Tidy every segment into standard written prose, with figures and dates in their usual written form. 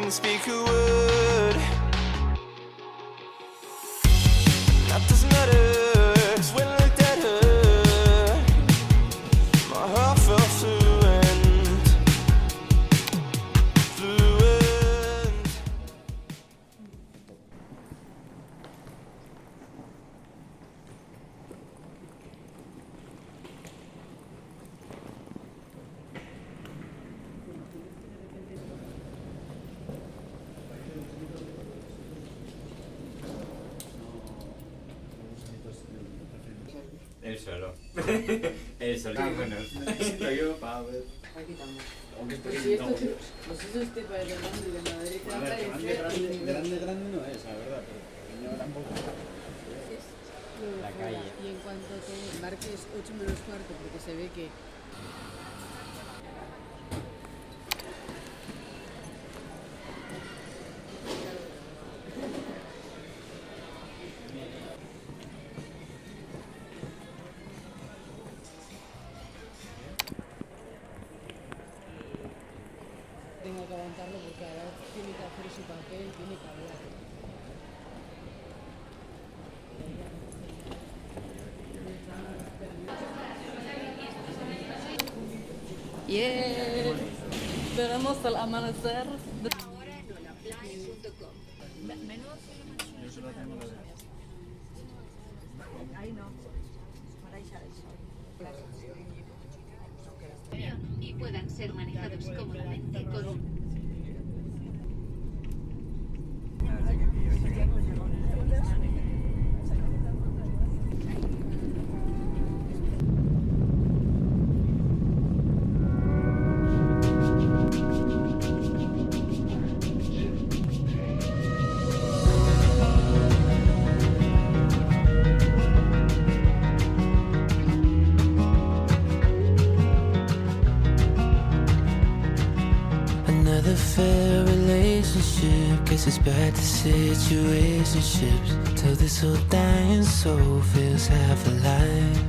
even speak a word. That doesn't matter, 'cause when I looked at her, my heart fell fluent, fluent. Él solo. Él solo. Bueno, necesito yo para ver. Aquí estamos. Aunque Pues estoy si esto, pues eso es tipo de grande de la derecha. A ver, grande no es, la verdad, pero pequeño tampoco. La calle. Y en cuanto te marques 8 menos cuarto, porque se ve que tengo que aguantarlo porque ahora tiene que hacer su papel, tiene que hablar. Yeah. Veremos el amanecer. Ahora en holaplay.com. Menús. Yo solo tengo la de... Ahí no. Y puedan ser manejados cómodamente con un... Another fair relationship. Guess it's back to situationships. Till this whole dying soul feels half alive.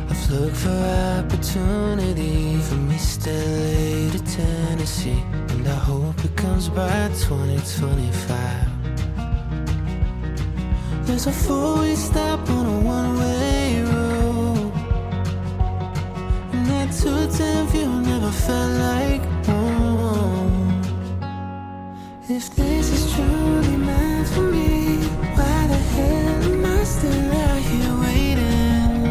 I've looked for opportunity from East LA to Tennessee, and I hope it comes by 2025. There's a four-way stop on a one-way road, and that 210 view never felt like home. If this is truly meant for me, why the hell am I still out here waiting?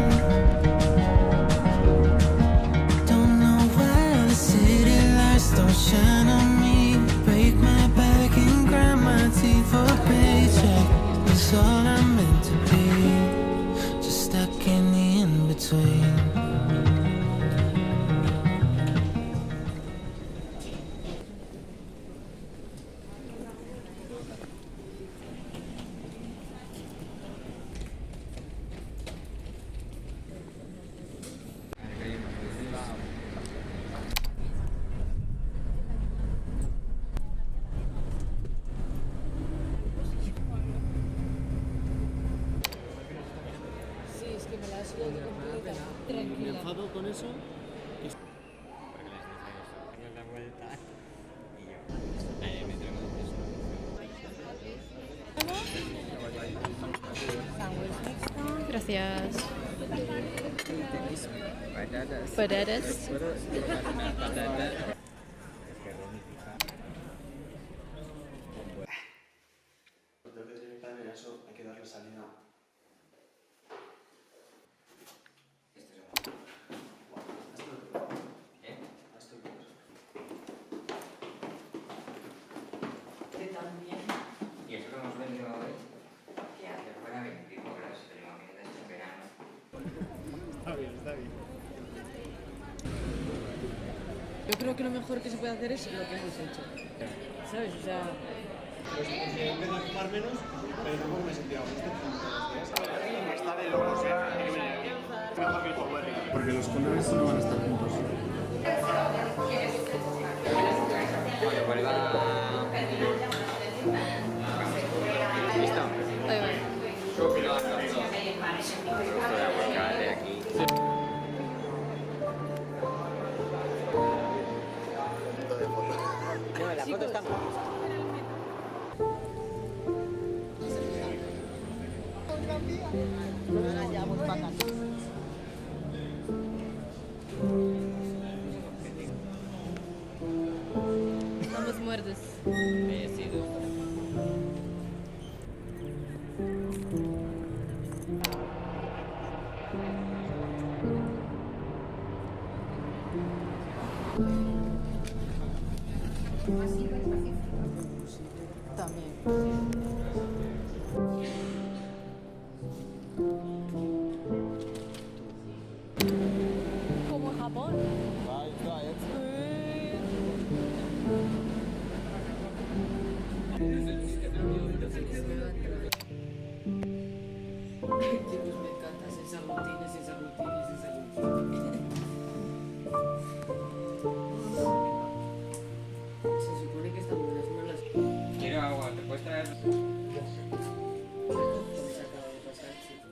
Don't know why the city lights don't shine on me. Break my back and grind my teeth for a paycheck. That's all I'm meant to be, just stuck in the in-between. Sí, es que me la has ido completa. Me Tranquila. enfado con eso. Porque les dije eso. Darle la vuelta. Y yo. Me tengo eso. Gracias. Patatas. Es que Ronnie Lo que tiene que dar era eso, hay que darle salida. Y eso que hemos venido hoy, que fuera 25 grados, pero imagínate en verano. Está bien, está bien. Yo creo que lo mejor que se puede hacer es lo que hemos hecho. ¿Sabes? O sea, Pues en vez de fumar menos, pero tampoco me he sentido a gusto. Está de locos, mejor que el Powerade. Porque los colores no van a estar juntos. Cuando vuelva... ¿Listo? Ahí va. Voy a buscar de aquí. Punto de fondo. ¿Cuánto están? Ahora ya voy para acá. Estamos muertos. Fallecidos. También. Como en Japón. Chicos, me encanta esas rutinas, esas rutinas, esas rutinas. Se supone que están buenas, no las Quiero agua, ¿te puedes traer? me acaba de pasar, chicos.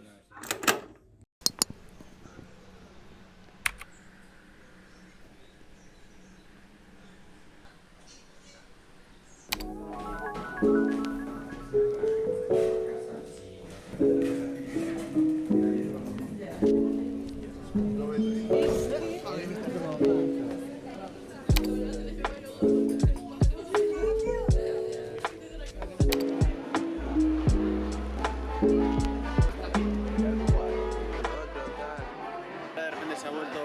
De repente se ha vuelto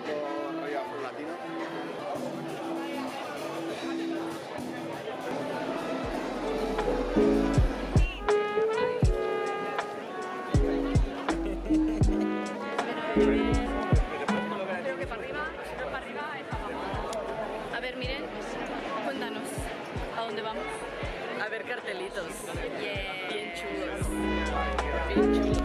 todo rollo afro-latino. Creo que para arriba, si no para arriba es abajo. A ver, miren, cuéntanos, ¿a dónde vamos? A ver cartelitos. Yeah. Bien chulos. Bien chulos.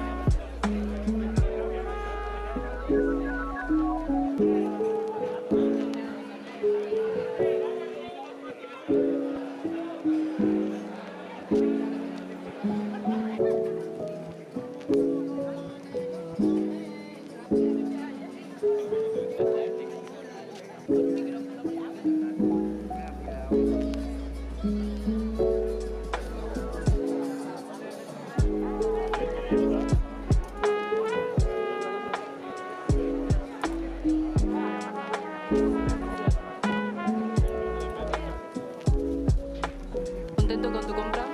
¿Contento con tu compra?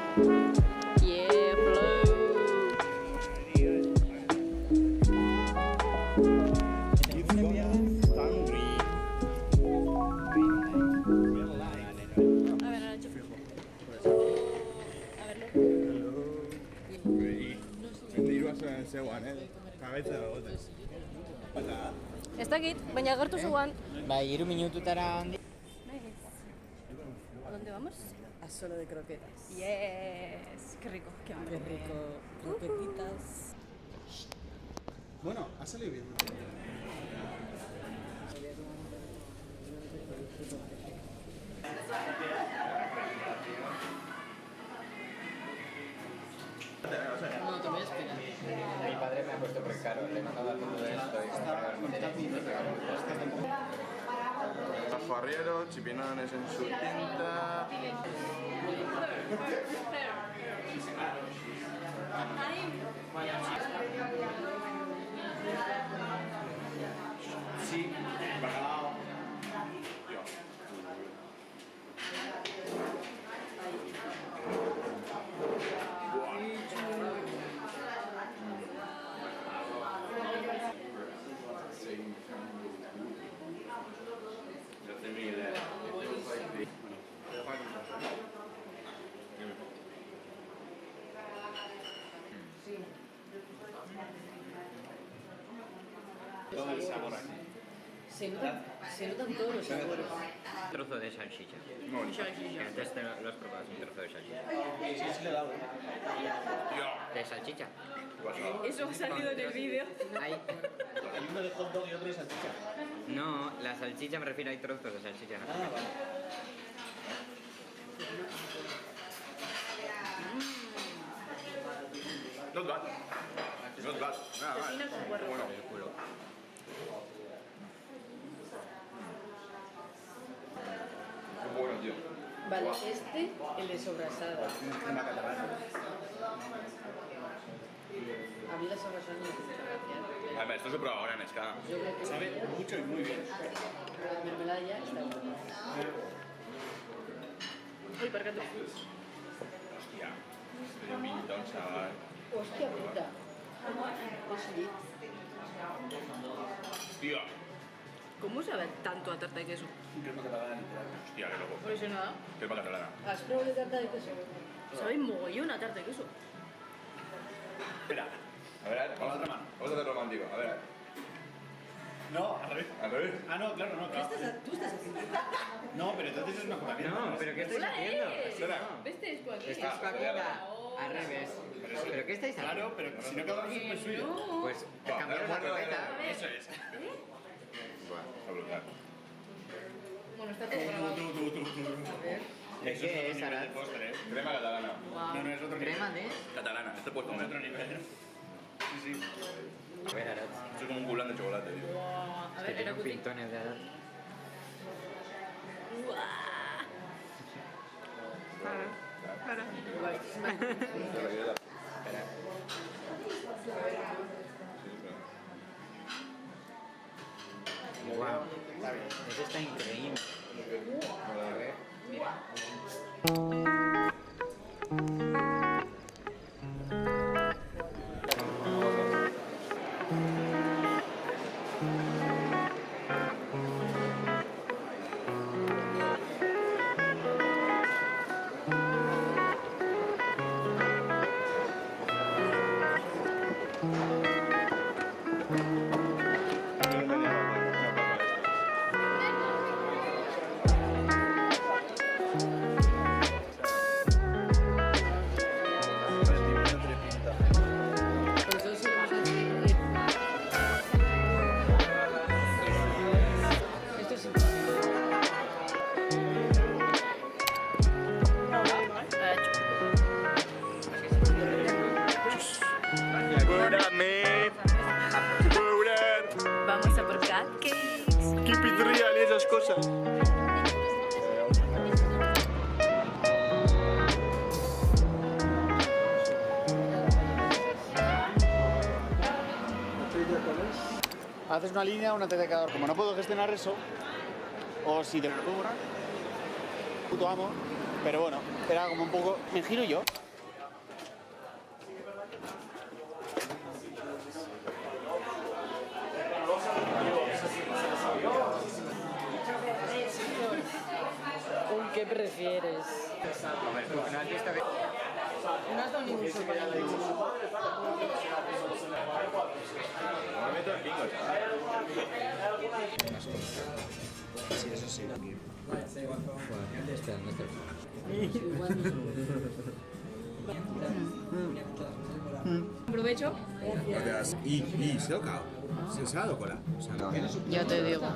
Yeah, flow. A ver, Nacho. A verlo. Ez dakit, baina agertu zuan. Bai, 3 minututara handi. ¿A dónde vamos? A solo de croquetas. Yes, qué rico, qué hambre. Qué rico. Croquetitas. Bueno, ha salido bien. No, te voy a esperar. Mi padre me ha puesto por caro, le he mandado a todo esto y comprar Ajo arriero, chipinones en su tinta. Sí, bacalao. Todo el sabor aquí. Se notan todos los sabores. trozo de salchicha. Salchicha. Que antes te lo has probado, es un trozo de salchicha. Sí le he dado. ¿De salchicha? Eso ha salido en el vídeo. Hay... Hay uno de hot dog y otro de salchicha. No, la salchicha me refiero, hay trozos de salchicha, ¿no? Ah, vale. Not bad. Not bad. Nada mal. Cocina con puerro. Bueno, El culo. Vale, este, el de sobrasada. Crema catalana. A mí la sobrasada no me hace gracia. A ver, esto se prueba ahora en escala. Yo creo que Sabe mucho y muy bien. la mermelada ya está buena. Uy, per què tu? Hostia. Estoy militón, chaval. Hostia puta. Es lit. Tío. ¿Cómo sabe tanto a tarta de queso? Crema catalana literal. Hostia, qué loco. Por eso nada. Crema catalana. ¿Has probado de tarta de queso? Sabe mogollón a tarta de queso. Espera. A ver, Con la otra mano. Vamos a hacer romántico. A ver. No, al revés. Al revés. Ah, no, claro, no, claro. ¿Tú estás haciendo? No, pero entonces es una cola. No, pero ¿qué estáis haciendo? Espera. Este es cualquier. Esta es Coca-Cola. Al revés. ¿Pero qué estáis haciendo? Claro, pero si no cada uno es suyo. Pues cambiaros la receta. Eso es. Bueno, está brutal. Bueno, está todo grabado. ¿De Eso qué otro es, nivel de Arat? postre, ¿eh? Crema catalana. No, no, es otro nivel. Crema de... Catalana. Este puesto Es comer. otro nivel. Sí, sí. A ver, Arat. Esto es como un culán de chocolate, tío. A Que ver, tiene era un cuti. pintones de Arat. Wow. Eso está increíble. A ver, mira. Pues dos iremos a decir. Esto es imposible. Vamos a por cupcakes. Keep it real y esas cosas. Haces una línea, una de cada. Como no puedo gestionar eso, o si te lo puedo borrar, puto amo, pero bueno, era como un poco. Me giro yo. ¿Con qué prefieres? A ver, ¿tú no has visto que... No has dado ningún sopa. Me meto en bingo, chaval. Espera, no está. Aprovecho. Y se ha tocado. Se ha dado cola. O sea, no. Ya te digo.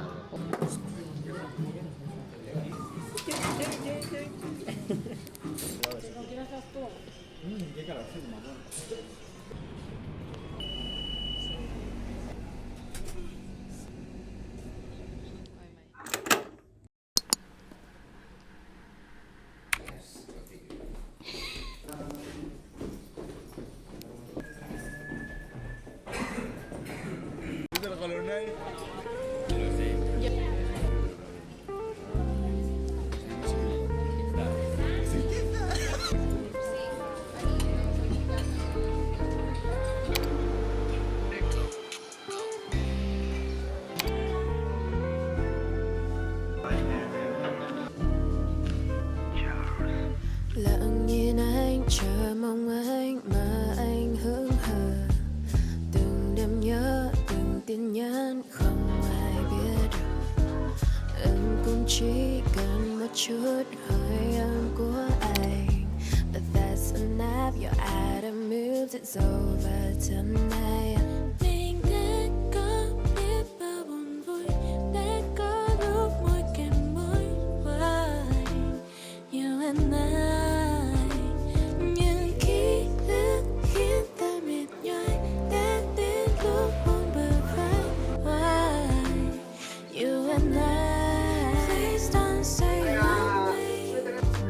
Lặng nhìn anh chờ mong anh mà anh hững hờ. Từng đêm nhớ từng tin nhắn không ai biết được. Em cũng chỉ cần một chút hơi ấm của anh. But that's enough, your item moves, it's over tonight. Mình đã có biết bao buồn vui, đã có lúc môi kèm môi với you and I. Những ký ức khiến ta mệt nhoài, đã đến lúc buồn bờ vai. Why you and I? Please don't say you love me.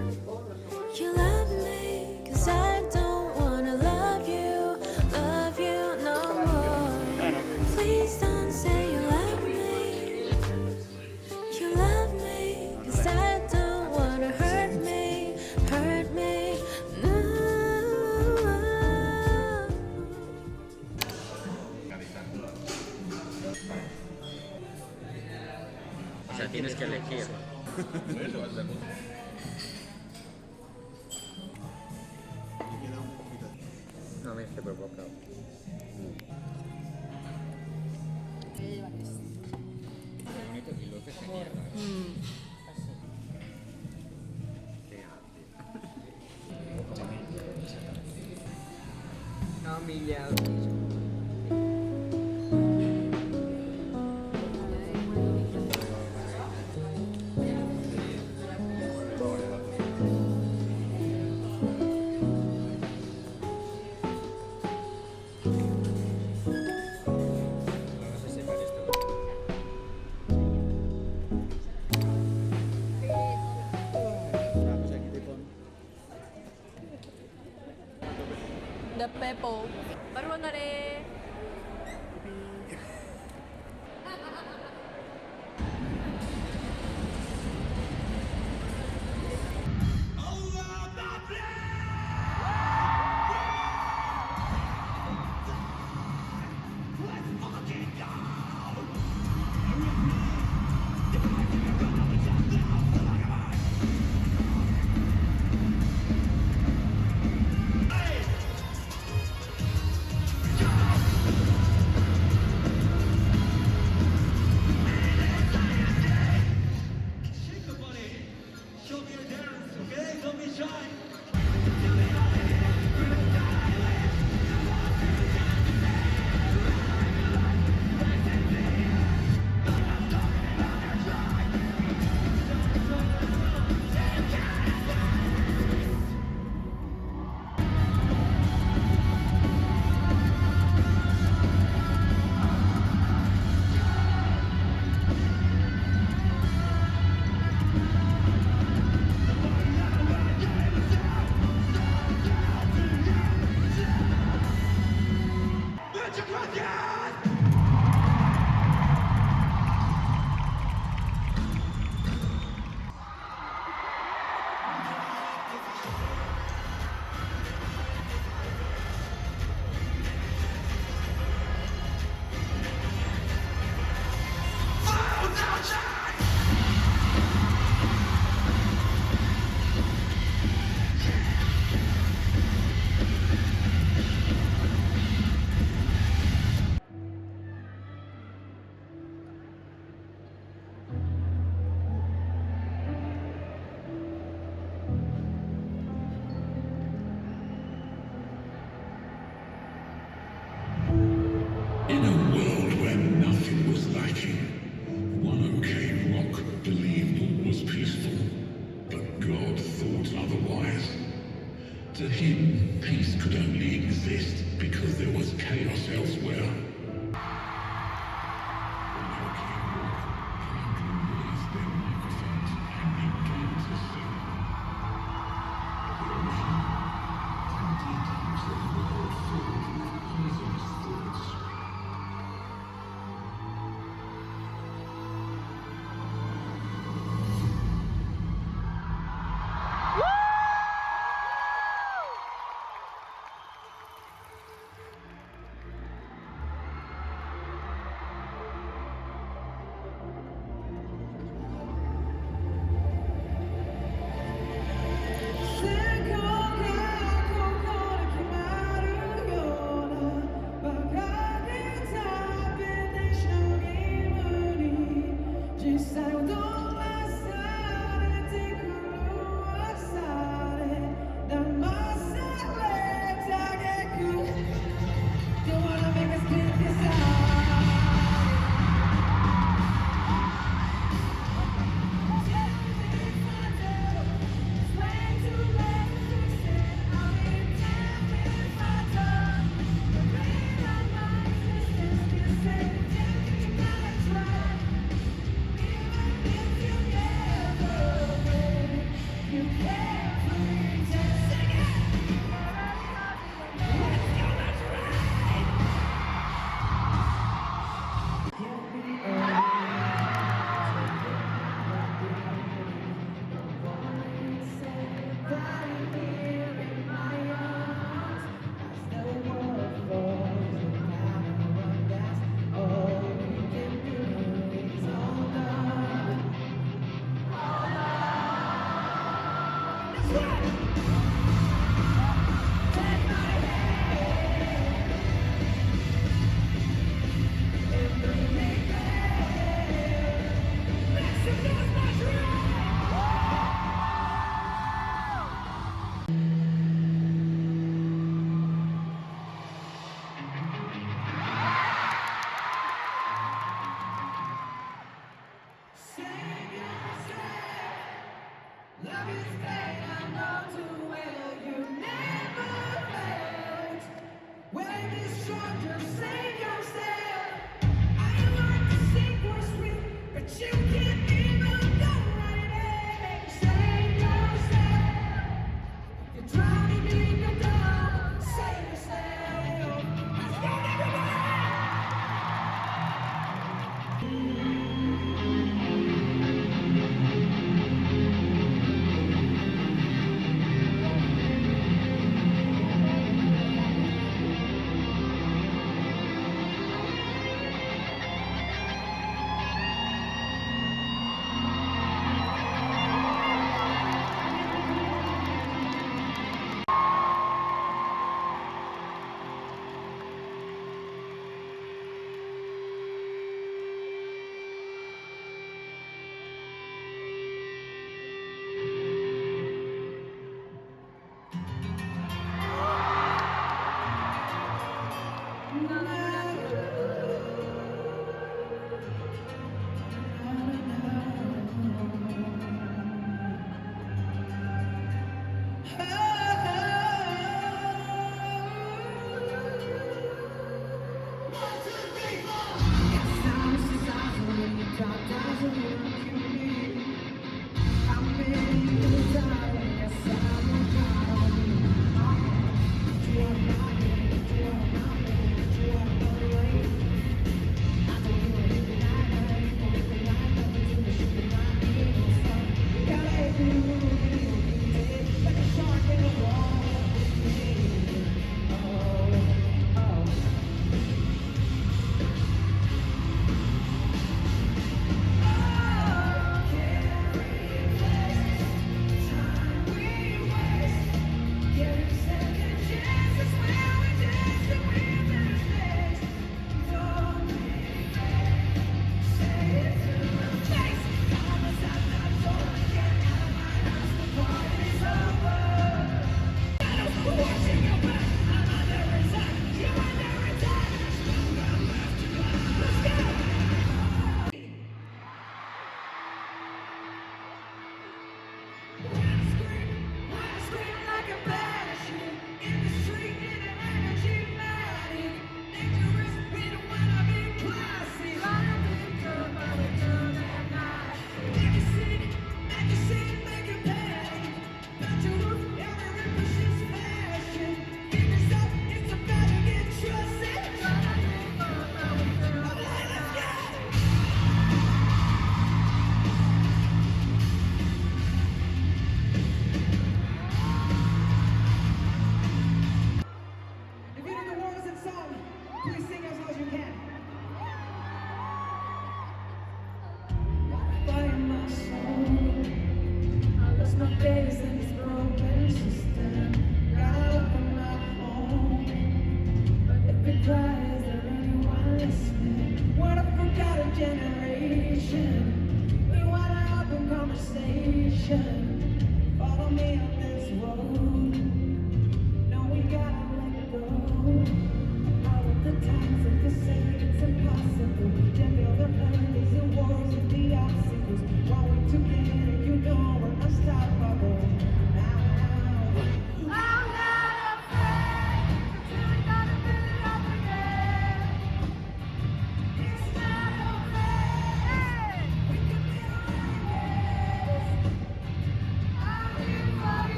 eso vas a hacer mucho. Me queda un poquito. No me esté provocado. Qué bonito y luce genial. Qué arte. No, Milla. Pues aquí te pon. The people. Baru bandare. In a world where nothing was lacking, one OK Rock believed all was peaceful, but God thought otherwise. To him, peace could only exist because there was chaos elsewhere. When OK Rock proudly raised their microphones and began to sing. The ocean and details of the world filled with poisonous thoughts.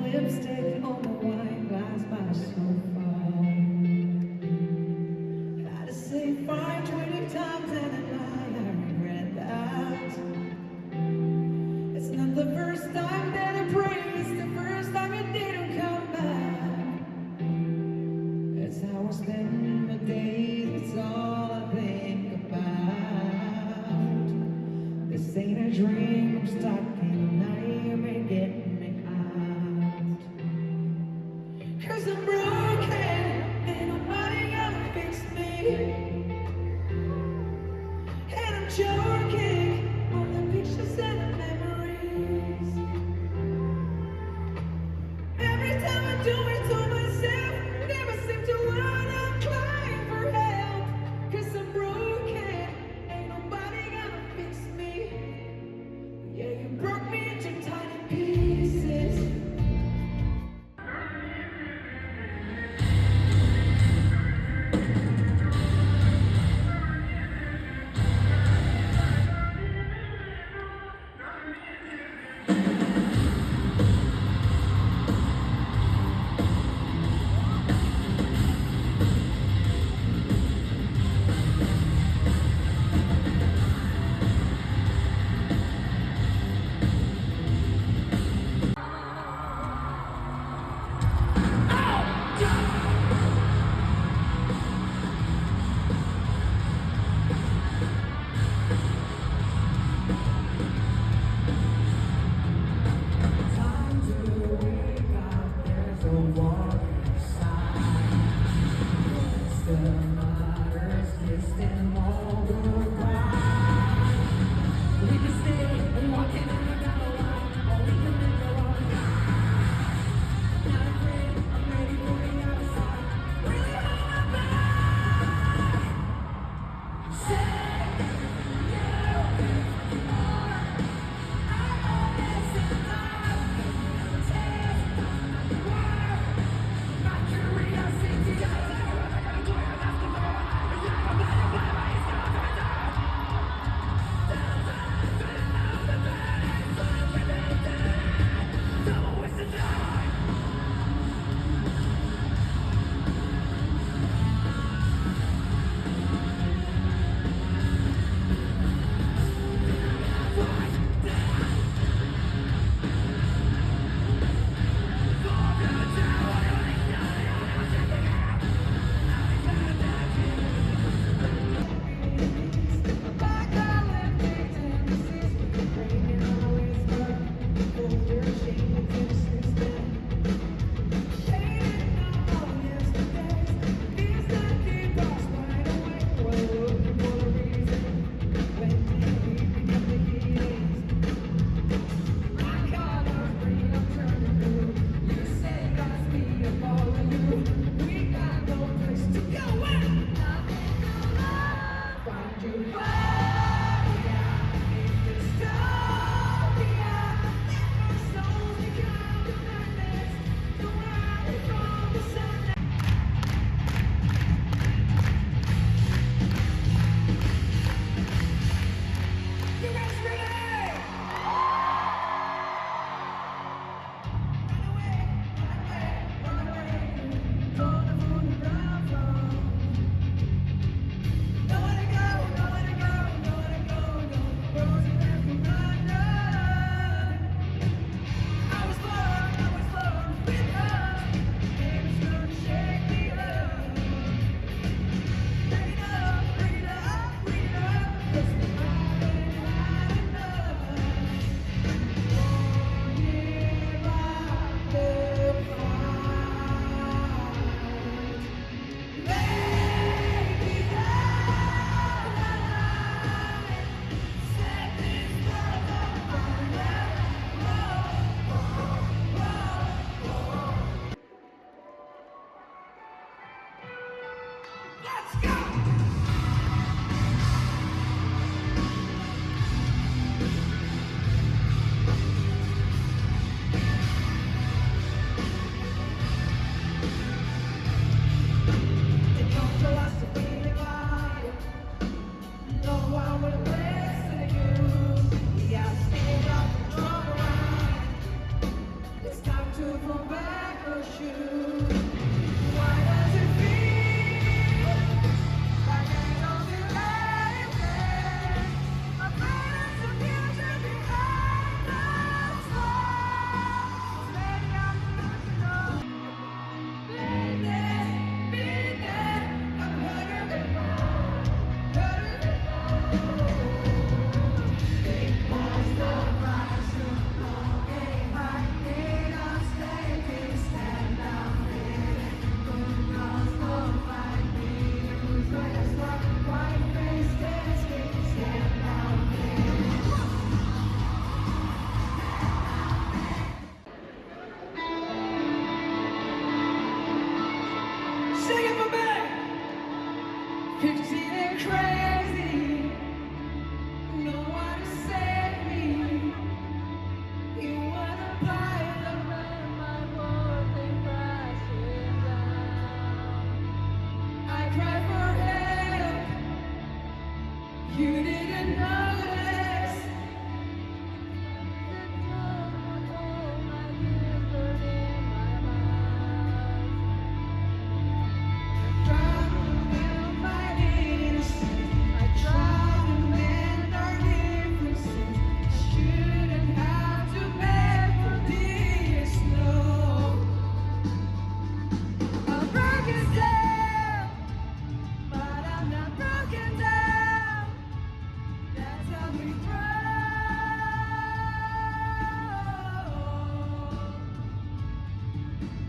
Lipstick on the wine glass by the sofa. Had to say fine 20 times and a lie, I regret that. It's not the first time that I praised, the first time it didn't come back. It's how I spend my days, it's all I think about. This ain't a dream, I'm stuck in a nightmare getting me out. 'Cause I'm broken, ain't nobody gonna fix me. And I'm choking on the pictures and the memories. Every time I do it to myself, never seem to run, I'm crying for help. 'Cause I'm broken, ain't nobody gonna fix me. Yeah, you broke me into tiny pieces.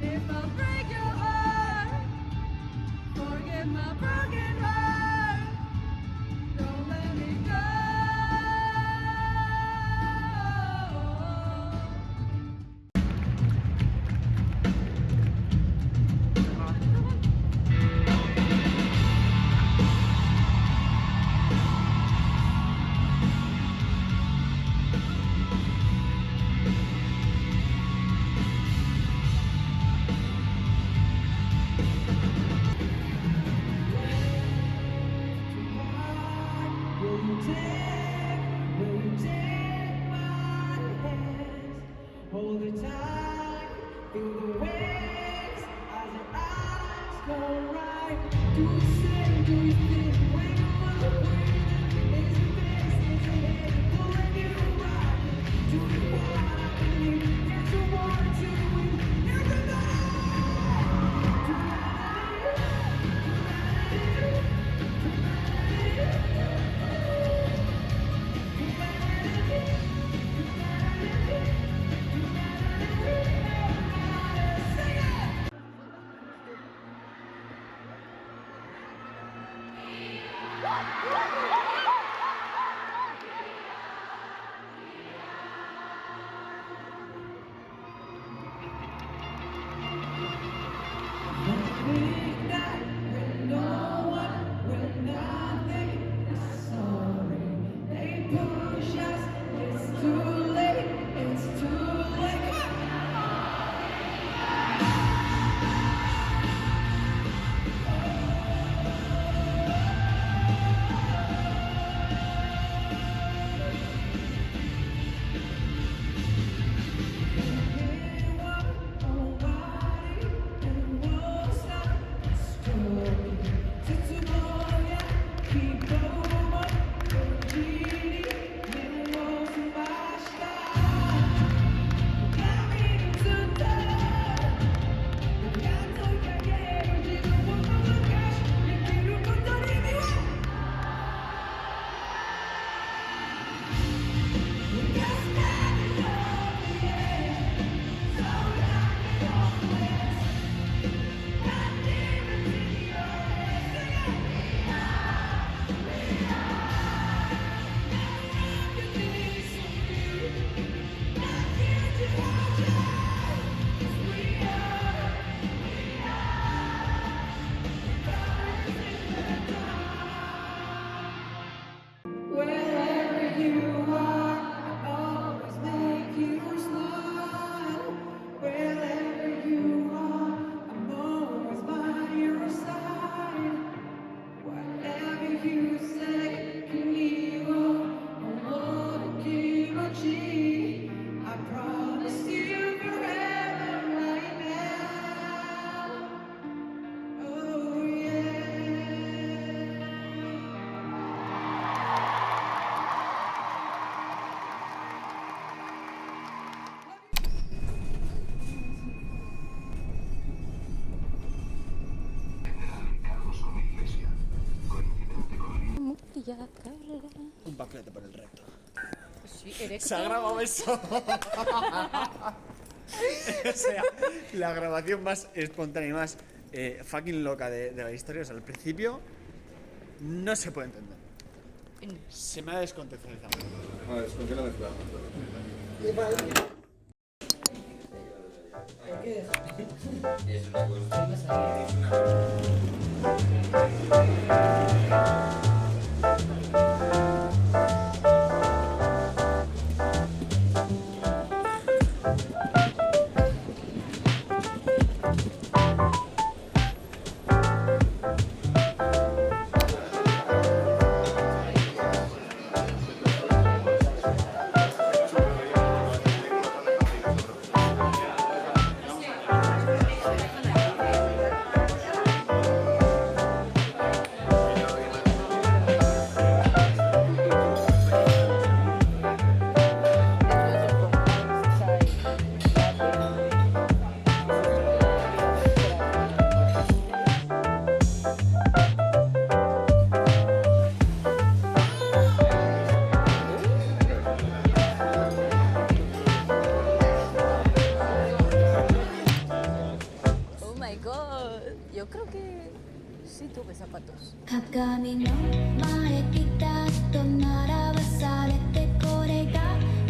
If I break your heart, forget my broken heart. Don't let me go. Will you take my hands? Hold it tight, feel the waves as your eyes go right. Do you say, do you think when you look breathing is the best? Is it head pulling you right? Do you wanna believe? Yes, you want to win. Everybody! Wherever you are, I always make you smile. Wherever you are, I'm always by your side. Whatever you say, conmigo, amor que noche. I promise you forever right now. Oh yeah. Un papelete por el recto. Sí, erecto. Se ha grabado eso. O sea, la grabación más espontánea y más fucking loca de la historia. O sea, al principio no se puede entender. Se me ha descontextualizado. Vale, ¿con qué la mezclamos? zapatos. 鏡の前ピタッと並ばされてこれが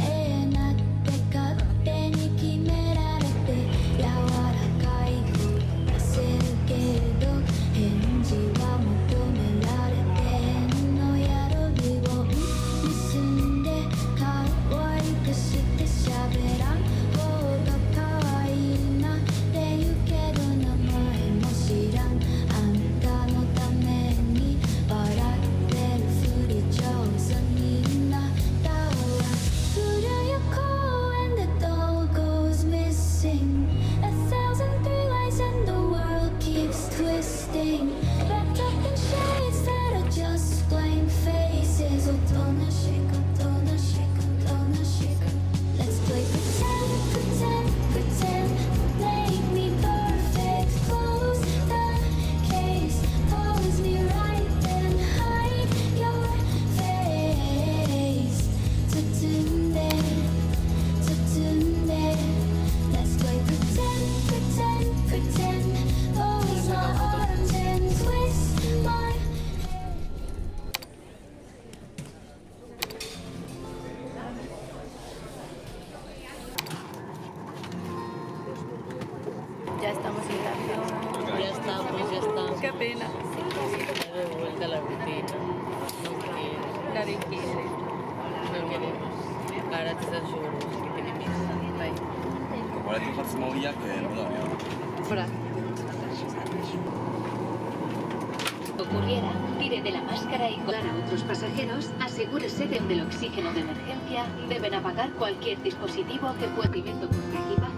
永遠なって勝手に決められて柔らかいふり出せるけれど返事は求められて変のやろりを結んで可愛くして喋らん方が可愛いなって言うけど名前も知らんあんたのために笑ってるふり上手になったわ古谷公園で doll goes missing A thousand through lights and the world keeps twisting Wrapped up in shades that are just blank faces おとなしくおとなしくおとなしく Let's play pretend, pretend, pretend Make me perfect Close the case Pose me right and hide your face 包んで Let's play pretend, pretend, pretend Pose my arms and twist my Ya estamos en el avión. Ya estamos, ya estamos. Qué pena. Ya de vuelta a la rutina. No quiero, Nadie quiere. no queremos. Ahora te estás seguros que queremos. Bye. Ahora tu farsi moja que no lo veo. Fra. Ocurriera, tire de la máscara y colar a otros pasajeros, asegúrese de del oxígeno de emergencia, deben apagar cualquier dispositivo que pueda por equipaje.